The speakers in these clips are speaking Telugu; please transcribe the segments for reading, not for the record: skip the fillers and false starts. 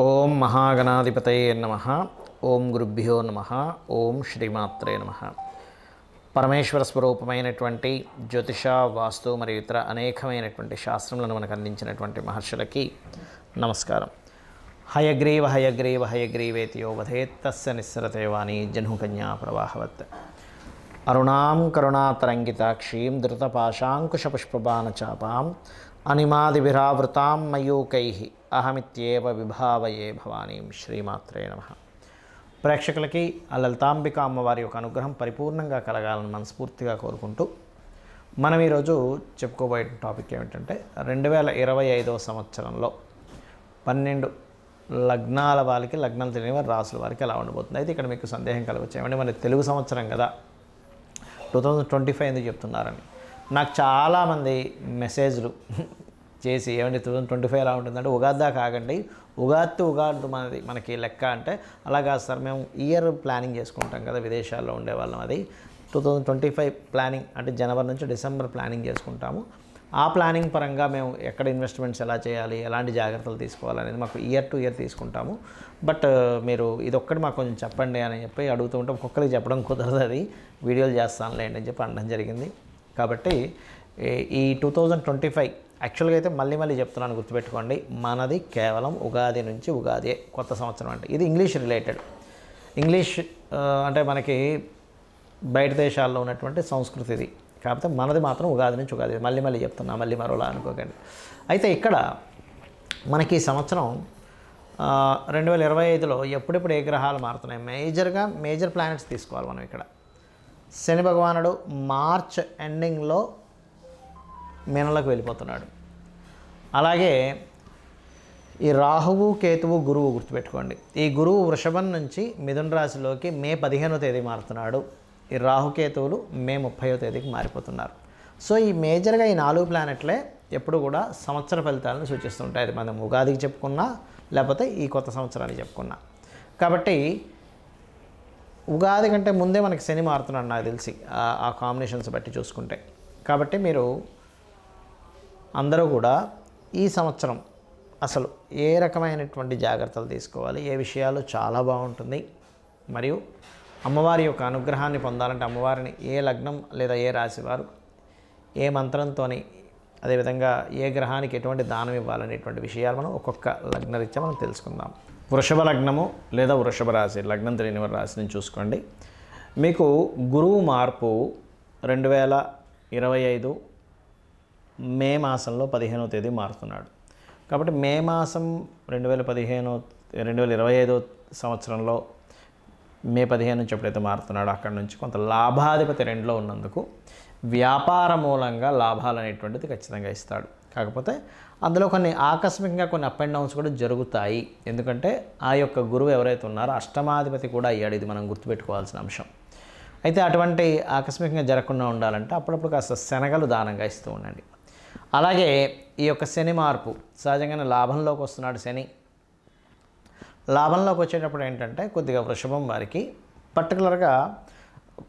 ఓం మహాగణాధిపతయే నమః. ఓం గురుభ్యో నమః. ఓం శ్రీమాత్రే నమః. పరమేశ్వర స్వరూపమైనటువంటి జ్యోతిష, వాస్తు మరియు ఇతర అనేకమైనటువంటి శాస్త్రములను మనకు అందించినటువంటి మహర్షులకి నమస్కారం. హయగ్రీవ హయగ్రీవ హయగ్రీవేతి యో వదేత్ తస్య నిస్సరతే వాణి జహ్నుకన్యా ప్రవాహవత్. అరుణాం కరుణాతరంగితాక్షీం ధృతపాశాంకుశపుష్పబాణచాపాం అనిమాదిభిరావృతాం మయూకైః అహమిత్యేవ విభావయే భవానీం. శ్రీమాత్రే నమః. ప్రేక్షకులకి ఆ లలితాంబిక అమ్మవారి యొక్క అనుగ్రహం పరిపూర్ణంగా కలగాలని మనస్ఫూర్తిగా కోరుకుంటూ మనం ఈరోజు చెప్పుకోబోయే టాపిక్ ఏమిటంటే 2025 సంవత్సరంలో 12 లగ్నాల వారికి, లగ్నాలు తెలియని వారి రాసుల వారికి ఎలా ఉండబోతుంది. అయితే ఇక్కడ మీకు సందేహం కలగవచ్చు, ఏమంటే మన తెలుగు సంవత్సరం కదా 2025 ఎందుకు చెప్తున్నారని. నాకు చాలామంది మెసేజ్లు చేసి ఏమంటే 2025 ఎలా ఉంటుందంటే ఉగాది దాకా ఆగండి, ఉగాది మనకి లెక్క అంటే అలా కాదు సార్, మేము ఇయర్ ప్లానింగ్ చేసుకుంటాం కదా విదేశాల్లో ఉండేవాళ్ళం. అది 2025 ప్లానింగ్ అంటే జనవరి నుంచి డిసెంబర్ ప్లానింగ్ చేసుకుంటాము. ఆ ప్లానింగ్ పరంగా మేము ఎక్కడ ఇన్వెస్ట్మెంట్స్ ఎలా చేయాలి, ఎలాంటి జాగ్రత్తలు తీసుకోవాలనేది మాకు ఇయర్ టు ఇయర్ తీసుకుంటాము. బట్ మీరు ఇదొక్కటి మాకు కొంచెం చెప్పండి అని చెప్పి అడుగుతూ ఉంటే ఒక్కొక్కరికి చెప్పడం కుదరదు, అది వీడియోలు చేస్తానులేండి అని చెప్పి అనడం జరిగింది. కాబట్టి ఈ 2025 యాక్చువల్గా అయితే మళ్ళీ చెప్తున్నాను, గుర్తుపెట్టుకోండి, మనది కేవలం ఉగాది నుంచి ఉగాది కొత్త సంవత్సరం. అంటే ఇది ఇంగ్లీష్ రిలేటెడ్. ఇంగ్లీష్ అంటే మనకి బయట దేశాల్లో ఉన్నటువంటి సంస్కృతి ఇది, కాకపోతే మనది మాత్రం ఉగాది నుంచి ఉగాది. మళ్ళీ చెప్తున్నా, మళ్ళీ మరోలా అనుకోకండి. అయితే ఇక్కడ మనకి ఈ సంవత్సరం 2025లో ఎప్పుడెప్పుడు ఏ గ్రహాలు మారుతున్నాయి, మేజర్ ప్లానెట్స్ తీసుకోవాలి మనం. ఇక్కడ శని భగవానుడు మార్చ్ ఎండింగ్లో మీనంలోకి వెళ్ళిపోతున్నాడు. అలాగే ఈ రాహువు, కేతువు, గురువు గుర్తుపెట్టుకోండి. ఈ గురువు వృషభం నుంచి మిథున రాశిలోకి మే 15వ తేదీ మారుతున్నాడు. ఈ రాహుకేతువులు మే 30వ తేదీకి మారిపోతున్నారు. సో ఈ మేజర్గా ఈ 4 ప్లానెట్లే ఎప్పుడు కూడా సంవత్సర ఫలితాలను సూచిస్తుంటాయి. అది మనం ఉగాదికి చెప్పుకున్నా, లేకపోతే ఈ కొత్త సంవత్సరానికి చెప్పుకున్నా. కాబట్టి ఉగాది కంటే ముందే మనకి శని మారుతున్నాడు నాకు తెలిసి, ఆ కాంబినేషన్స్ బట్టి చూసుకుంటే. కాబట్టి మీరు అందరూ కూడా ఈ సంవత్సరం అసలు ఏ రకమైనటువంటి జాగ్రత్తలు తీసుకోవాలి, ఏ విషయాలు చాలా బాగుంటుంది, మరియు అమ్మవారి యొక్క అనుగ్రహాన్ని పొందాలంటే అమ్మవారిని ఏ లగ్నం లేదా ఏ రాశి వారు ఏ మంత్రంతో, అదేవిధంగా ఏ గ్రహానికి ఎటువంటి దానం ఇవ్వాలనేటువంటి విషయాలు మనం ఒక్కొక్క లగ్నరీత్యా మనం తెలుసుకుందాం. వృషభ లగ్నము లేదా వృషభ రాశి, లగ్నం తెలియని వారి రాశిని చూసుకోండి. మీకు గురువు మార్పు 2025 మే మాసంలో 15వ తేదీ మారుతున్నాడు. కాబట్టి మే మాసం 2025 సంవత్సరంలో మే 15 నుంచి ఎప్పుడైతే మారుతున్నాడో అక్కడి నుంచి కొంత లాభాధిపతి 2లో ఉన్నందుకు వ్యాపార మూలంగా లాభాలు అనేటువంటిది ఖచ్చితంగా ఇస్తాడు. కాకపోతే అందులో కొన్ని ఆకస్మికంగా కొన్ని అప్ అండ్ డౌన్స్ కూడా జరుగుతాయి. ఎందుకంటే ఆ యొక్క గురువు ఎవరైతే ఉన్నారో అష్టమాధిపతి కూడా అయ్యాడు. ఇది మనం గుర్తుపెట్టుకోవాల్సిన అంశం. అయితే అటువంటి ఆకస్మికంగా జరగకుండా ఉండాలంటే అప్పుడప్పుడు కాస్త శనగలు దానంగా ఇస్తూ ఉండండి. అలాగే ఈ యొక్క శని మార్పు సహజంగానే లాభంలోకి వస్తున్నాడు. శని లాభంలోకి వచ్చేటప్పుడు ఏంటంటే కొద్దిగా వృషభం వారికి పర్టికులర్గా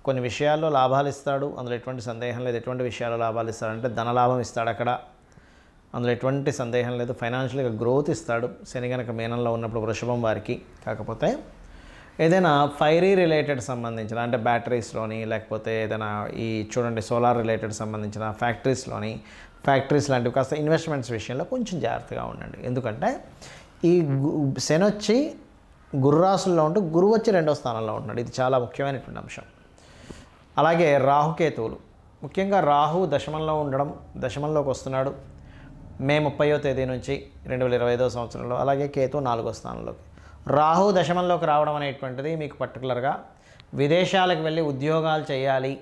కొన్ని విషయాల్లో లాభాలు ఇస్తాడు, అందులో ఎటువంటి సందేహం లేదు. ఎటువంటి విషయాల్లో లాభాలు ఇస్తాడంటే ధనలాభం ఇస్తాడు, అక్కడ అందులో ఎటువంటి సందేహం లేదు. ఫైనాన్షియల్గా గ్రోత్ ఇస్తాడు శని కనుక మీనంలో ఉన్నప్పుడు వృషభం వారికి. కాకపోతే ఏదైనా ఫైరీ రిలేటెడ్ సంబంధించిన అంటే బ్యాటరీస్లోని, లేకపోతే ఏదైనా ఈ చూడండి సోలార్ రిలేటెడ్ సంబంధించిన ఫ్యాక్టరీస్ లాంటివి కాస్త ఇన్వెస్ట్మెంట్స్ విషయంలో కొంచెం జాగ్రత్తగా ఉండండి. ఎందుకంటే ఈ శని వచ్చి గురురాశుల్లో ఉంటూ గురువు వచ్చి 2వ స్థానంలో ఉంటున్నాడు. ఇది చాలా ముఖ్యమైనటువంటి అంశం. అలాగే రాహుకేతువులు, ముఖ్యంగా రాహు దశమంలో ఉండడం, దశమంలోకి వస్తున్నాడు మే 30వ తేదీ నుంచి 2025 సంవత్సరంలో. అలాగే కేతు 4వ స్థానంలోకి. రాహు దశమంలోకి రావడం అనేటువంటిది మీకు పర్టికులర్గా విదేశాలకు వెళ్ళి ఉద్యోగాలు చేయాలి,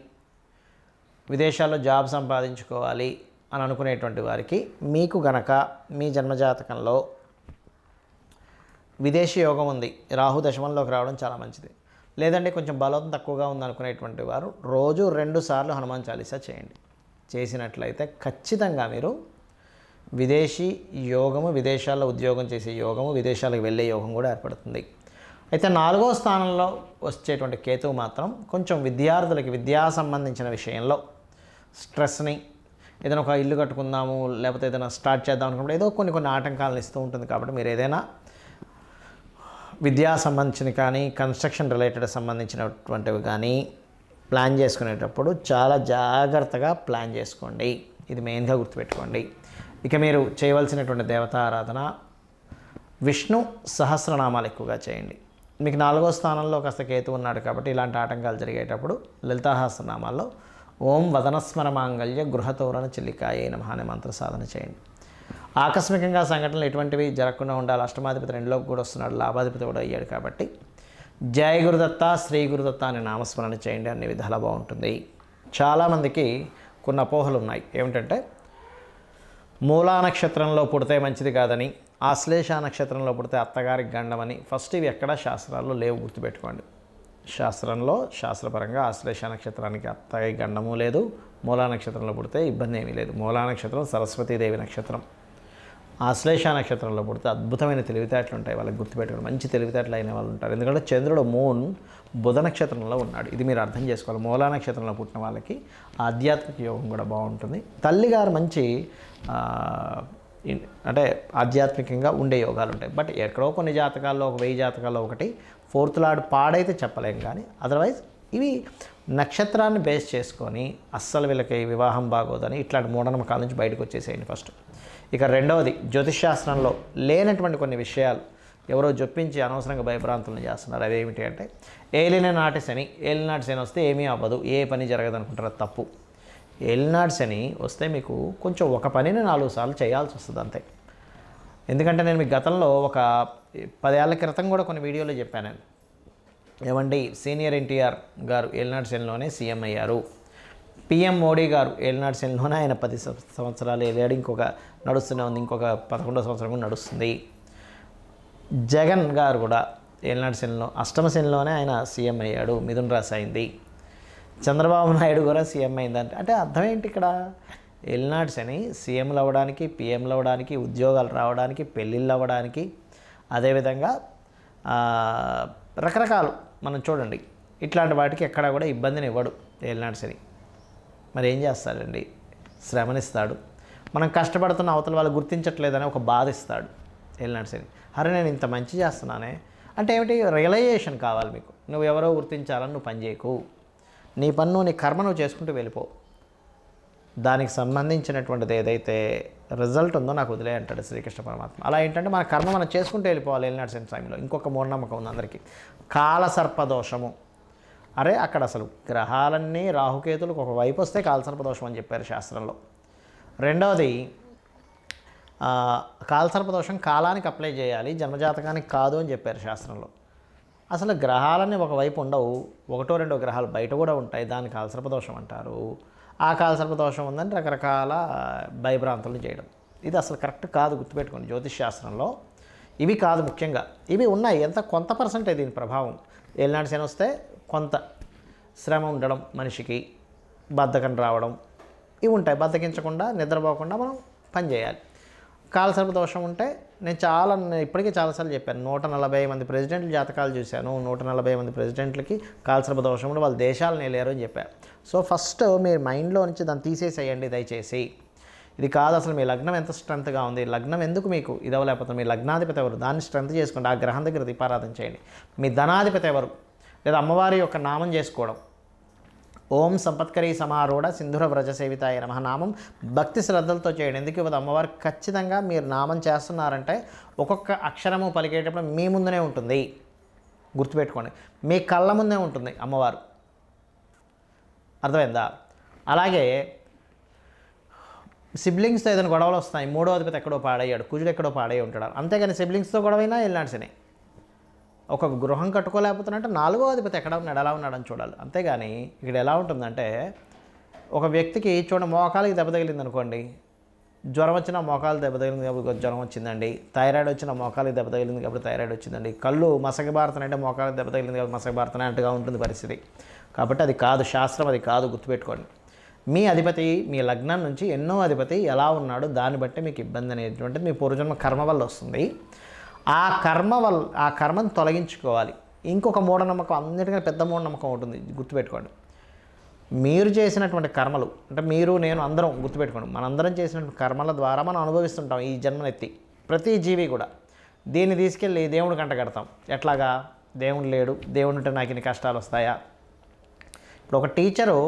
విదేశాల్లో జాబ్ సంపాదించుకోవాలి అని అనుకునేటువంటి వారికి మీకు గనక మీ జన్మజాతకంలో విదేశీ యోగం ఉంది, రాహు దశమంలోకి రావడం చాలా మంచిది. లేదంటే కొంచెం బలం తక్కువగా ఉందనుకునేటువంటి వారు రోజు 2 సార్లు హనుమాన్ చాలీసా చేయండి. చేసినట్లయితే ఖచ్చితంగా మీరు విదేశీ యోగము, విదేశాల్లో ఉద్యోగం చేసే యోగము, విదేశాలకు వెళ్ళే యోగం కూడా ఏర్పడుతుంది. అయితే 4వ స్థానంలో వచ్చేటువంటి కేతువు మాత్రం కొంచెం విద్యార్థులకి విద్యా సంబంధించిన విషయంలో స్ట్రెస్ని, ఏదైనా ఒక ఇల్లు కట్టుకుందాము లేకపోతే ఏదైనా స్టార్ట్ చేద్దాం అనుకున్నప్పుడు ఏదో కొన్ని ఆటంకాలను ఇస్తూ ఉంటుంది. కాబట్టి మీరు ఏదైనా విద్యా సంబంధించిన కానీ కన్స్ట్రక్షన్ రిలేటెడ్ సంబంధించినటువంటివి కానీ ప్లాన్ చేసుకునేటప్పుడు చాలా జాగ్రత్తగా ప్లాన్ చేసుకోండి. ఇది మెయిన్గా గుర్తుపెట్టుకోండి. ఇక మీరు చేయవలసినటువంటి దేవతా ఆరాధన విష్ణు సహస్రనామాలు ఎక్కువగా చేయండి. మీకు 4వ స్థానంలో కాస్త కేతు ఉన్నాడు కాబట్టి ఇలాంటి ఆటంకాలు జరిగేటప్పుడు లలితా సహస్రనామాల్లో ఓం వదనస్మర మాంగళ్య గృహతోరణ చిల్లికాయే నమః అనే మంత్ర సాధన చేయండి. ఆకస్మికంగా సంఘటనలు ఎటువంటివి జరగకుండా ఉండాలి. అష్టమాధిపతి 2లోకి కూడా వస్తున్నాడు, లాభాధిపతి కూడా అయ్యాడు కాబట్టి జయ గురుదత్త శ్రీ గురుదత్త అనే నామస్మరణ చేయండి. అన్ని విధాలా బాగుంటుంది. చాలామందికి కొన్ని అపోహలు ఉన్నాయి. ఏమిటంటే మూలా నక్షత్రంలో పుడితే మంచిది కాదని, ఆశ్లేష నక్షత్రంలో పుడితే అత్తగారికి గండమని. ఫస్ట్ ఇవి ఎక్కడా శాస్త్రాల్లో లేవు, గుర్తుపెట్టుకోండి. శాస్త్రంలో శాస్త్రపరంగా ఆశ్లేష నక్షత్రానికి అత్తగారి గండము లేదు, మూలా నక్షత్రంలో పుడితే ఇబ్బంది ఏమీ లేదు. మూలా నక్షత్రం సరస్వతీదేవి నక్షత్రం. ఆశ్లేష నక్షత్రంలో పుడితే అద్భుతమైన తెలివితేటలు ఉంటాయి వాళ్ళకి, గుర్తుపెట్టుకోండి. మంచి తెలివితేటలు అయిన వాళ్ళు ఉంటారు. ఎందుకంటే చంద్రుడు మూన్ బుధ నక్షత్రంలో ఉన్నాడు. ఇది మీరు అర్థం చేసుకోవాలి. మూలా నక్షత్రంలో పుట్టిన వాళ్ళకి ఆధ్యాత్మిక యోగం కూడా బాగుంటుంది. తల్లిగారు మంచి అంటే ఆధ్యాత్మికంగా ఉండే యోగాలు ఉంటాయి. బట్ ఎక్కడో కొన్ని జాతకాల్లో, ఒక 1000 జాతకాల్లో ఒకటి ఫోర్త్ లార్డ్ పాడైతే చెప్పలేం. కానీ అదర్వైజ్ ఇవి నక్షత్రాన్ని బేస్ చేసుకొని అస్సలు వీళ్ళకి వివాహం బాగోదని ఇట్లాంటి మూఢనమ్మకాల నుంచి బయటకు వచ్చేసేయండి ఫస్ట్. ఇక రెండవది, జ్యోతిష్శాస్త్రంలో లేనటువంటి కొన్ని విషయాలు ఎవరో జొప్పించి అనవసరంగా భయభ్రాంతులను చేస్తున్నారు. అవేమిటి అంటే ఏలినాటి శని వస్తే ఏమీ అవ్వదు, ఏ పని జరగదు అనుకుంటారు. తప్పు. ఏలినాటి శని వస్తే మీకు కొంచెం ఒక పనిని 4 సార్లు చేయాల్సి వస్తుంది అంతే. ఎందుకంటే నేను మీకు గతంలో ఒక 10 ఏళ్ల క్రితం కూడా కొన్ని వీడియోలో చెప్పాను. ఏమండి, సీనియర్ ఎన్టీఆర్ గారు ఏలినాటి శనిలోనే సీఎం అయ్యారు. పిఎం మోడీ గారు ఏలినాటి శనిలోనే ఆయన 10 సంవత్సరాలు ఏలాడు. ఇంకొక నడుస్తూనే ఉంది, ఇంకొక 11వ సంవత్సరం కూడా నడుస్తుంది. జగన్ గారు కూడా ఏలినాటి శనిలో అష్టమ శనిలోనే ఆయన సీఎం అయ్యాడు, మిథున రాశి అయింది. చంద్రబాబు నాయుడు కూడా సీఎం అయిందంటే అంటే అర్థం ఏంటి ఇక్కడ? ఏలినాటి శని సీఎంలు అవ్వడానికి, పిఎంలు అవ్వడానికి, ఉద్యోగాలు రావడానికి, పెళ్ళిళ్ళు అవ్వడానికి, అదేవిధంగా రకరకాలు మనం చూడండి ఇట్లాంటి వాటికి ఎక్కడా కూడా ఇబ్బందిని ఇవ్వడు ఏలినాటి శని. మరి ఏం చేస్తాడండి? శ్రమనిస్తాడు. మనం కష్టపడుతున్న అవతల వాళ్ళు గుర్తించట్లేదని ఒక బాధ ఇస్తాడు ఏలినాటి శని. అరే నేను ఇంత మంచి చేస్తున్నానే అంటే ఏమిటి? రియలైజేషన్ కావాలి మీకు. నువ్వు ఎవరో గుర్తించాలని నువ్వు పని చేయకు. నీ పన్ను నీ కర్మ నువ్వు చేసుకుంటూ వెళ్ళిపో. దానికి సంబంధించినటువంటిది ఏదైతే రిజల్ట్ ఉందో నాకు వదిలే అంటాడు శ్రీకృష్ణ పరమాత్మ. అలా ఏంటంటే మన కర్మ మనం చేసుకుంటూ వెళ్ళిపోవాలి ఏలినాటి శని టైంలో. ఇంకొక మూఢనమ్మకం ఉంది అందరికీ, కాలసర్పదోషము. అరే అక్కడ అసలు గ్రహాలన్నీ రాహుకేతులకు ఒక వైపు వస్తే కాలసర్పదోషం అని చెప్పారు శాస్త్రంలో. రెండవది, కాలసర్పదోషం కాలానికి అప్లై చేయాలి, జన్మజాతకానికి కాదు అని చెప్పారు శాస్త్రంలో. అసలు గ్రహాలన్నీ ఒకవైపు ఉండవు, 1-2 గ్రహాలు బయట కూడా ఉంటాయి, దాన్ని కాలసర్పదోషం అంటారు. ఆ కాలసర్పదోషం ఉందని రకరకాల భయభ్రాంతులు చేయడం, ఇది అసలు కరెక్ట్ కాదు, గుర్తుపెట్టుకోండి. జ్యోతిష్ శాస్త్రంలో ఇవి కాదు ముఖ్యంగా. ఇవి ఉన్నాయి, ఎంత కొంత పర్సెంటే దీని ప్రభావం. ఏలినాటి శని వస్తే కొంత శ్రమ ఉండడం, మనిషికి బద్ధకం రావడం, ఇవి ఉంటాయి. బద్ధకించకుండా నిద్రపోకుండా మనం పని చేయాలి. కాలసర్పదోషం ఉంటే నేను ఇప్పటికీ చాలాసార్లు చెప్పాను, 140 మంది ప్రెసిడెంట్ల జాతకాలు చూశాను. 140 మంది ప్రెసిడెంట్లకి కాలసర్పదోషం కూడా వాళ్ళ దేశాలను వెళ్ళారు అని చెప్పారు. సో ఫస్ట్ మీరు మైండ్లో నుంచి దాన్ని తీసేసేయండి దయచేసి. ఇది కాదు అసలు మీ లగ్నం ఎంత స్ట్రెంత్గా ఉంది, లగ్నం ఎందుకు మీకు ఇది అవ్వలేకపోతుంది, మీ లగ్నాధిపతి ఎవరు దాన్ని స్ట్రెంత్ చేసుకోండి. ఆ గ్రహం దగ్గర దీపారాధన చేయండి. మీ ధనాధిపతి ఎవరు, లేదా అమ్మవారి యొక్క నామం చేసుకోవడం. ఓం సంపత్కరీ సమారూఢ సింధుర వ్రజ సేవితాయ నమః నామం భక్తి శ్రద్ధలతో చేయండి. ఎందుకు ఇవ్వదు అమ్మవారు? ఖచ్చితంగా మీరు నామం చేస్తున్నారంటే ఒక్కొక్క అక్షరము పలికేటప్పుడు మీ ముందునే ఉంటుంది, గుర్తుపెట్టుకోండి. మీ కళ్ళ ముందే ఉంటుంది అమ్మవారు, అర్థమైందా? అలాగే సిబ్లింగ్స్తో ఏదైనా గొడవలు వస్తాయి, 3వ అధిపతి ఎక్కడో పాడయ్యాడు, కుజుడు ఎక్కడో పాడయ్యి ఉంటాడు. అంతేగాని సిబ్లింగ్స్తో గొడవైనా ఏలినాటి శని. ఒక గృహం కట్టుకోలేకపోతున్నట్టే 4వ అధిపతి ఎక్కడ ఉన్నాడు, ఎలా ఉన్నాడని చూడాలి. అంతేగాని ఇక్కడ ఎలా ఉంటుందంటే ఒక వ్యక్తికి మోకాలకి దెబ్బ తగిలింది అనుకోండి, జ్వరం వచ్చిన మోకాలు దెబ్బ తగిలింది కాబట్టి జ్వరం వచ్చిందండి, థైరాయిడ్ వచ్చిన మోకాలకి దెబ్బ తగిలింది కాబట్టి థైరాయిడ్ వచ్చిందండి, కళ్ళు మసకబారుతున్నాయంటే మోకాలకి దెబ్బ తగిలింది కాబట్టి మసకబారుతున్నట్టుగా ఉంటుంది పరిస్థితి. కాబట్టి అది కాదు, శాస్త్రం అది కాదు, గుర్తుపెట్టుకోండి. మీ అధిపతి మీ లగ్నం నుంచి ఎన్నో అధిపతి ఎలా ఉన్నాడు దాన్ని బట్టి మీకు ఇబ్బంది అనేటువంటిది మీ పూర్వజన్మ కర్మ వల్ల వస్తుంది. ఆ కర్మను తొలగించుకోవాలి. ఇంకొక మూఢనమ్మకం, అన్నిటికన్నా పెద్ద మూఢనమ్మకం ఉంటుంది, గుర్తుపెట్టుకోండి. మీరు చేసినటువంటి కర్మలు అంటే మీరు నేను అందరం గుర్తుపెట్టుకోండి, మనందరం చేసినటువంటి కర్మల ద్వారా మనం అనుభవిస్తుంటాం ఈ జన్మనెత్తి. ప్రతి జీవి కూడా దీన్ని తీసుకెళ్ళి దేవుడు కంట కడతాం. ఎట్లాగా? దేవుడు లేడు, దేవుడు ఉంటే నాకు ఇన్ని కష్టాలు వస్తాయా? ఇప్పుడు ఒక టీచరు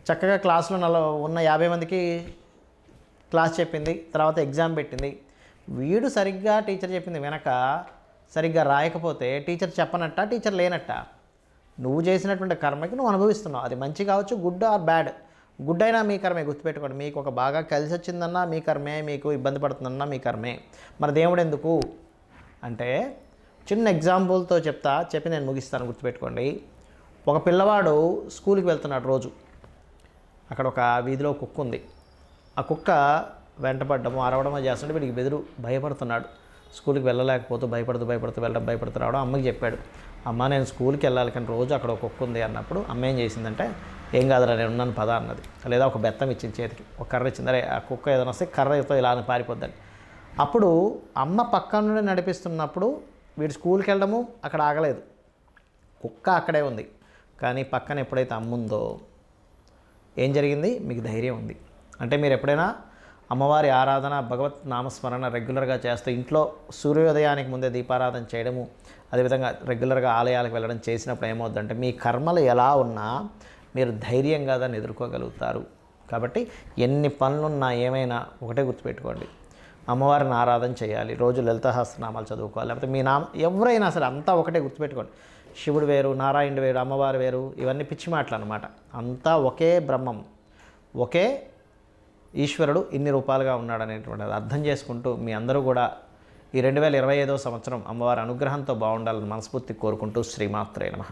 చక్కగా క్లాసులో ఉన్న 50 మందికి క్లాస్ చెప్పింది, తర్వాత ఎగ్జామ్ పెట్టింది. వీడు సరిగ్గా టీచర్ చెప్పింది వెనక సరిగ్గా రాయకపోతే టీచర్ చెప్పనట్ట, టీచర్ లేనట్ట. నువ్వు చేసినటువంటి కర్మకి నువ్వు అనుభవిస్తున్నావు. అది మంచి కావచ్చు, గుడ్ ఆర్ బ్యాడ్. గుడ్ అయినా మీ కర్మే, గుర్తుపెట్టుకోండి. మీకు ఒక బాగా కలిసి వచ్చిందన్నా మీ కర్మే, మీకు ఇబ్బంది పడుతుందన్నా మీ కర్మే. మరి దేవుడు ఎందుకు అంటే, చిన్న ఎగ్జాంపుల్తో చెప్పి నేను ముగిస్తాను, గుర్తుపెట్టుకోండి. ఒక పిల్లవాడు స్కూల్కి వెళ్తున్నాడు రోజు. అక్కడ ఒక వీధిలో కుక్క ఉంది. ఆ కుక్క వెంటపడ్డము అరవడమో చేస్తుంటే వీడికి భయపడుతున్నాడు. స్కూల్కి వెళ్ళలేకపోతూ భయపడుతూ రావడం. అమ్మకి చెప్పాడు, అమ్మ నేను స్కూల్కి వెళ్ళాలి కానీ రోజు అక్కడ ఒక కుక్క ఉంది అన్నప్పుడు అమ్మ ఏం చేసిందంటే, ఏం కాదురా నేను ఉన్నాను పద అన్నది. లేదా ఒక బెత్తం ఇచ్చింది చేతికి, ఒక కర్ర ఇచ్చింది. అరే ఆ కుక్క ఏదైనా వస్తే కర్రతో ఇలా పారిపోద్దని. అప్పుడు అమ్మ పక్క నుండి నడిపిస్తున్నప్పుడు వీడు స్కూల్కి వెళ్ళడము అక్కడ ఆగలేదు, కుక్క అక్కడే ఉంది. కానీ పక్కన ఎప్పుడైతే అమ్ముందో ఏం జరిగింది? మీకు ధైర్యం ఉంది. అంటే మీరు ఎప్పుడైనా అమ్మవారి ఆరాధన, భగవత్ నామస్మరణ రెగ్యులర్గా చేస్తే, ఇంట్లో సూర్యోదయానికి ముందే దీపారాధన చేయడము, అదేవిధంగా రెగ్యులర్గా ఆలయాలకు వెళ్ళడం చేసినప్పుడు ఏమవుద్దంటే, మీ కర్మలు ఎలా ఉన్నా మీరు ధైర్యంగా దాన్ని ఎదుర్కోగలుగుతారు. కాబట్టి ఎన్ని పనులున్నా ఏమైనా ఒకటే గుర్తుపెట్టుకోండి, అమ్మవారిని ఆరాధన చేయాలి, రోజు లలిత సహస్రనామాలు చదువుకోవాలి. లేకపోతే మీ ఎవరైనా సరే అంతా ఒకటే గుర్తుపెట్టుకోండి. శివుడు వేరు, నారాయణుడు వేరు, అమ్మవారు వేరు, ఇవన్నీ పిచ్చి మాటలు అన్నమాట. అంతా ఒకే బ్రహ్మం, ఒకే ఈశ్వరుడు ఇన్ని రూపాలుగా ఉన్నాడు అనేటువంటిది అర్థం చేసుకుంటూ మీ అందరూ కూడా ఈ 2025వ సంవత్సరం అమ్మవారి అనుగ్రహంతో బాగుండాలని మనస్ఫూర్తి కోరుకుంటూ శ్రీమాత్రే నమః.